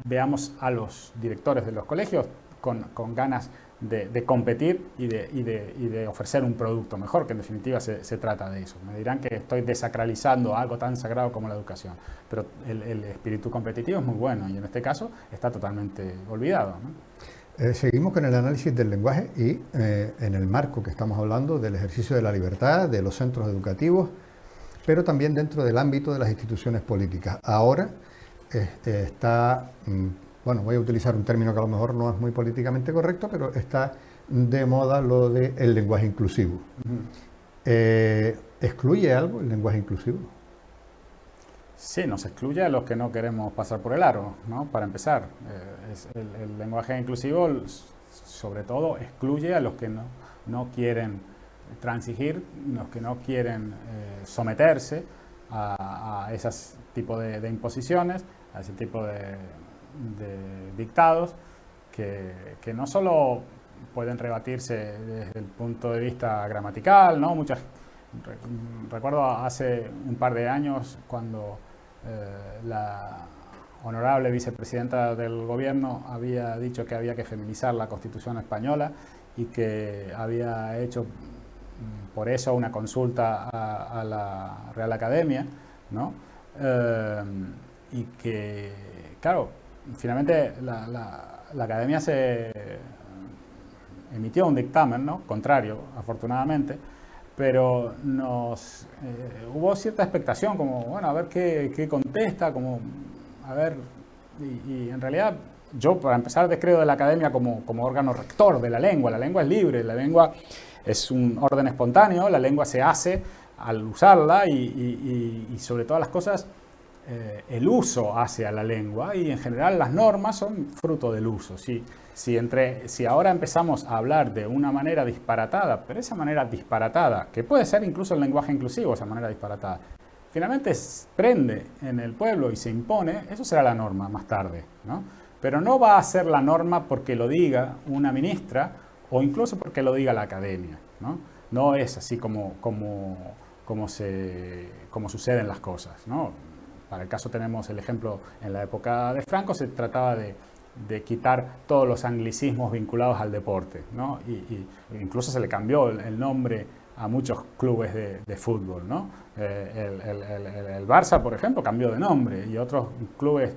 veamos a los directores de los colegios con ganas de competir y de ofrecer un producto mejor, que en definitiva se trata de eso. Me dirán que estoy desacralizando algo tan sagrado como la educación, pero el espíritu competitivo es muy bueno y en este caso está totalmente olvidado, ¿no? Seguimos con el análisis del lenguaje y en el marco que estamos hablando del ejercicio de la libertad, de los centros educativos, pero también dentro del ámbito de las instituciones políticas. Ahora está, bueno, voy a utilizar un término que a lo mejor no es muy políticamente correcto, pero está de moda lo del lenguaje inclusivo. ¿Excluye algo el lenguaje inclusivo? Sí, nos excluye a los que no queremos pasar por el aro, ¿no? Para empezar, el lenguaje inclusivo, sobre todo, excluye a los que no quieren transigir, los que no quieren someterse a ese tipo de imposiciones, a ese tipo de dictados, que no solo pueden rebatirse desde el punto de vista gramatical, ¿no? Recuerdo hace un par de años cuando la honorable vicepresidenta del gobierno había dicho que había que feminizar la Constitución española y que había hecho por eso una consulta a la Real Academia, ¿no? Y que, claro, finalmente la Academia se emitió un dictamen, ¿no? Contrario, afortunadamente, pero hubo cierta expectación, como, bueno, a ver qué contesta, como, a ver, y en realidad yo, para empezar, descreo de la academia como órgano rector de la lengua. La lengua es libre, la lengua es un orden espontáneo, la lengua se hace al usarla y sobre todas las cosas, el uso hace a la lengua y en general las normas son fruto del uso. Si ahora empezamos a hablar de una manera disparatada, pero esa manera disparatada, que puede ser incluso el lenguaje inclusivo, esa manera disparatada, finalmente prende en el pueblo y se impone, eso será la norma más tarde, ¿no? Pero no va a ser la norma porque lo diga una ministra o incluso porque lo diga la academia, ¿no? No es así como suceden las cosas, ¿no? Para el caso tenemos el ejemplo en la época de Franco, se trataba de quitar todos los anglicismos vinculados al deporte, ¿no? Y incluso se le cambió el nombre a muchos clubes de fútbol, ¿no? El Barça, por ejemplo, cambió de nombre y otros clubes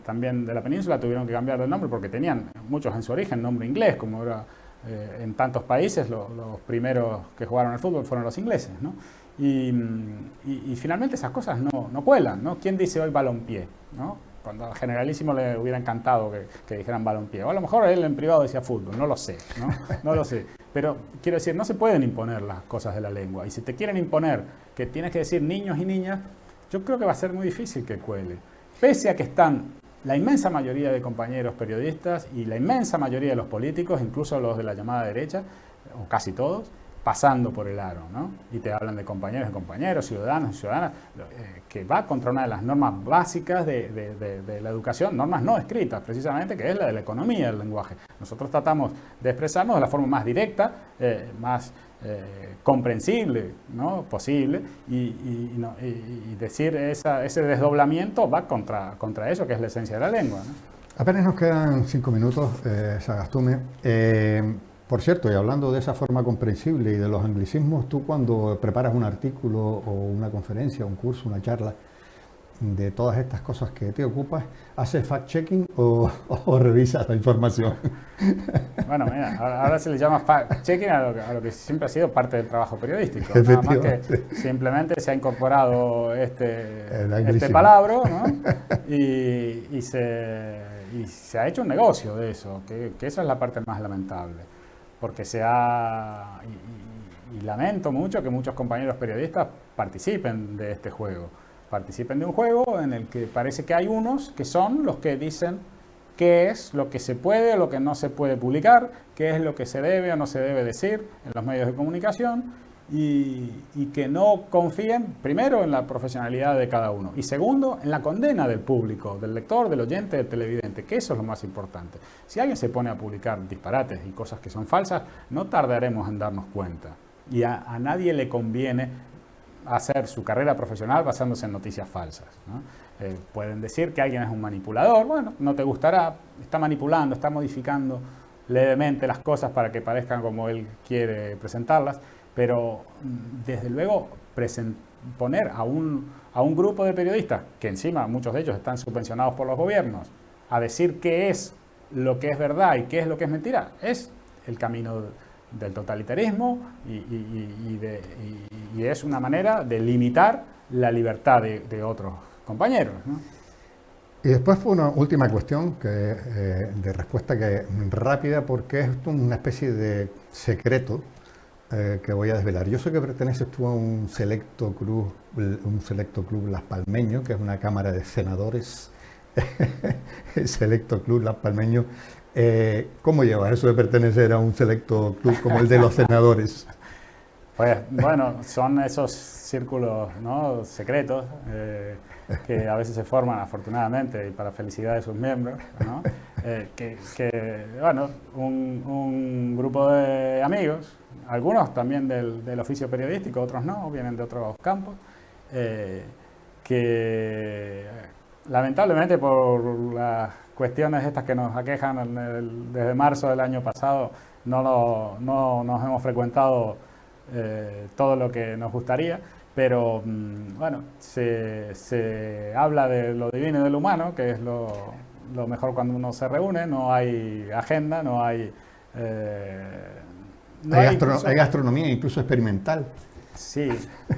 también de la península tuvieron que cambiar de nombre porque tenían muchos en su origen nombre inglés, como era en tantos países los primeros que jugaron al fútbol fueron los ingleses, ¿no? Y finalmente esas cosas no cuelan, ¿no? ¿Quién dice hoy balompié, ¿no? Cuando al generalísimo le hubiera encantado que dijeran balompié. O a lo mejor él en privado decía fútbol, no lo sé, ¿no? No lo sé. Pero quiero decir, no se pueden imponer las cosas de la lengua. Y si te quieren imponer que tienes que decir niños y niñas, yo creo que va a ser muy difícil que cuele. Pese a que están la inmensa mayoría de compañeros periodistas y la inmensa mayoría de los políticos, incluso los de la llamada derecha, o casi todos, pasando por el aro, ¿no? Y te hablan de compañeros y compañeros, ciudadanos y ciudadanas, que va contra una de las normas básicas de la educación, normas no escritas, precisamente, que es la de la economía del lenguaje. Nosotros tratamos de expresarnos de la forma más directa, más comprensible, ¿no? Posible, y decir ese desdoblamiento va contra eso, que es la esencia de la lengua, ¿no? Apenas nos quedan 5 minutos, Sagastume. Por cierto, y hablando de esa forma comprensible y de los anglicismos, tú cuando preparas un artículo o una conferencia, un curso, una charla, de todas estas cosas que te ocupas, ¿haces fact-checking o revisas la información? Bueno, mira, ahora se le llama fact-checking a lo que siempre ha sido parte del trabajo periodístico. Nada más que simplemente se ha incorporado este palabra, ¿no? y se ha hecho un negocio de eso, que esa es la parte más lamentable. Porque y lamento mucho que muchos compañeros periodistas participen de este juego. Participen de un juego en el que parece que hay unos que son los que dicen qué es lo que se puede o lo que no se puede publicar, qué es lo que se debe o no se debe decir en los medios de comunicación y que no confíen, primero, en la profesionalidad de cada uno y segundo, en la condena del público, del lector, del oyente, del televidente, que eso es lo más importante. Si alguien se pone a publicar disparates y cosas que son falsas, no tardaremos en darnos cuenta y a nadie le conviene hacer su carrera profesional basándose en noticias falsas, ¿no? Pueden decir que alguien es un manipulador, bueno, no te gustará, está manipulando, está modificando levemente las cosas para que parezcan como él quiere presentarlas, pero desde luego poner a un grupo de periodistas, que encima muchos de ellos están subvencionados por los gobiernos, a decir qué es lo que es verdad y qué es lo que es mentira, es el camino del totalitarismo y es una manera de limitar la libertad de otros compañeros, ¿no? Y después fue una última cuestión de respuesta rápida, porque es una especie de secreto que voy a desvelar. Yo sé que perteneces tú a un selecto club Las Palmeños, que es una cámara de senadores, el selecto club Las Palmeños. ¿Cómo llevas eso de pertenecer a un selecto club como el de los senadores? Pues bueno, son esos círculos, ¿no?, secretos que a veces se forman afortunadamente y para felicidad de sus miembros, ¿no? Bueno, un grupo de amigos, algunos también del oficio periodístico, otros no, vienen de otros campos, que lamentablemente por las cuestiones estas que nos aquejan desde marzo del año pasado no nos hemos frecuentado todo lo que nos gustaría, pero bueno, se habla de lo divino y de lo humano, que es lo mejor cuando uno se reúne, no hay agenda, hay gastronomía incluso experimental. Sí,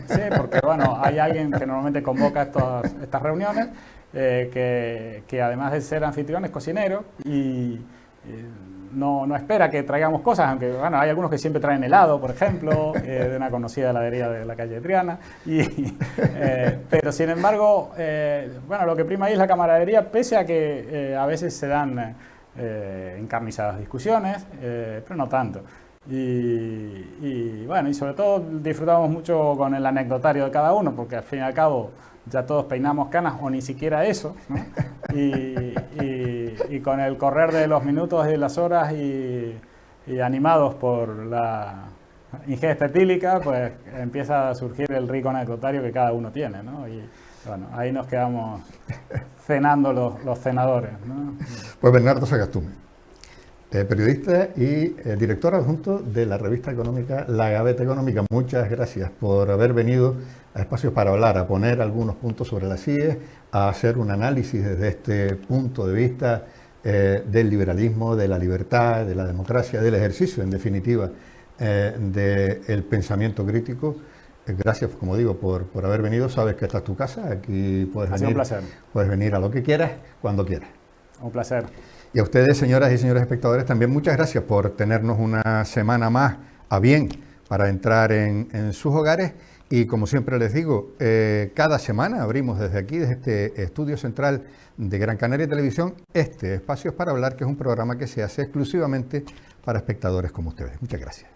sí, porque bueno, hay alguien que normalmente convoca estas reuniones, que además de ser anfitrión es cocinero y no espera que traigamos cosas, aunque bueno, hay algunos que siempre traen helado, por ejemplo, de una conocida heladería de la calle Triana, pero sin embargo, bueno, lo que prima ahí es la camaradería, pese a que a veces se dan encarnizadas discusiones, pero no tanto. Bueno, y sobre todo disfrutamos mucho con el anecdotario de cada uno, porque al fin y al cabo ya todos peinamos canas o ni siquiera eso, ¿no? Y con el correr de los minutos y de las horas y animados por la ingesta etílica, pues empieza a surgir el rico anecdotario que cada uno tiene, ¿no? Y bueno, ahí nos quedamos cenando los cenadores, ¿no? Pues Bernardo Sagastume, periodista y director adjunto de la revista económica La Gaveta Económica. Muchas gracias por haber venido a Espacios para Hablar, a poner algunos puntos sobre las IES, a hacer un análisis desde este punto de vista del liberalismo, de la libertad, de la democracia, del ejercicio, en definitiva, del pensamiento crítico. Gracias, como digo, por haber venido. Sabes que esta es tu casa, aquí puedes venir a lo que quieras, cuando quieras. Un placer. Y a ustedes, señoras y señores espectadores, también muchas gracias por tenernos una semana más a bien para entrar en sus hogares. Y como siempre les digo, cada semana abrimos desde aquí, desde este estudio central de Gran Canaria Televisión, este Espacios para Hablar, que es un programa que se hace exclusivamente para espectadores como ustedes. Muchas gracias.